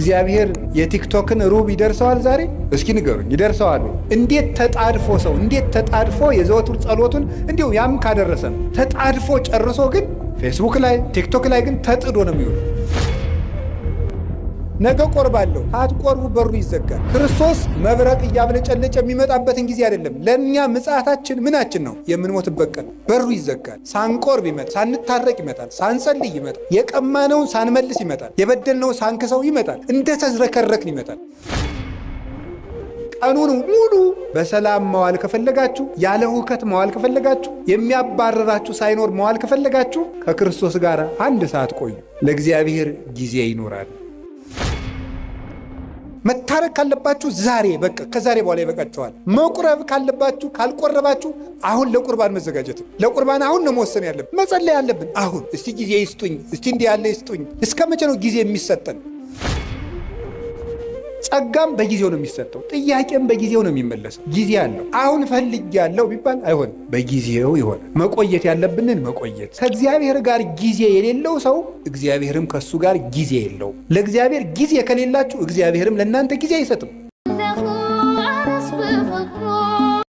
እግዚአብሔር የቲክቶክን ሩብ ይደርሰዋል ዛሬ? እስኪ ንገሩኝ፣ ይደርሰዋል? እንዴት ተጣድፎ ሰው እንዴት ተጣድፎ የዘወትር ጸሎቱን እንዲሁ ያም ካደረሰ ነው ተጣድፎ ጨርሶ ግን ፌስቡክ ላይ ቲክቶክ ላይ ግን ተጥዶ ነው የሚውለው። ነገ ቆርባለሁ፣ አትቆርቡ፣ በሩ ይዘጋል። ክርስቶስ መብረቅ እያብለጨለጨ የሚመጣበትን ጊዜ አይደለም። ለእኛ ምጽአታችን ምናችን ነው? የምንሞትበት ቀን። በሩ ይዘጋል። ሳንቆርብ ይመጣል፣ ሳንታረቅ ይመጣል፣ ሳንጸልይ ይመጣል፣ የቀማነውን ሳንመልስ ይመጣል፣ የበደልነው ሳንክሰው ይመጣል፣ እንደተዝረከረክን ይመጣል። ቀኑን ሙሉ በሰላም መዋል ከፈለጋችሁ፣ ያለ ሁከት መዋል ከፈለጋችሁ፣ የሚያባረራችሁ ሳይኖር መዋል ከፈለጋችሁ ከክርስቶስ ጋር 1 ሰዓት ቆዩ። ለእግዚአብሔር ጊዜ ይኖራል። መታረቅ ካለባችሁ ዛሬ በቃ ከዛሬ በኋላ ይበቃችኋል። መቁረብ ካለባችሁ ካልቆረባችሁ አሁን ለቁርባን መዘጋጀት፣ ለቁርባን አሁን ነው መወሰን ያለብን፣ መጸለይ ያለብን አሁን። እስቲ ጊዜ ይስጡኝ፣ እስቲ እንዲህ ያለ ይስጡኝ። እስከ መቼ ነው ጊዜ የሚሰጠን? ጸጋም በጊዜው ነው የሚሰጠው፣ ጥያቄም በጊዜው ነው የሚመለሰው። ጊዜ አለው። አሁን ፈልግ ያለው ቢባል አይሆንም፣ በጊዜው ይሆን። መቆየት ያለብንን መቆየት። ከእግዚአብሔር ጋር ጊዜ የሌለው ሰው እግዚአብሔርም ከሱ ጋር ጊዜ የለው። ለእግዚአብሔር ጊዜ ከሌላችሁ እግዚአብሔርም ለእናንተ ጊዜ አይሰጥም።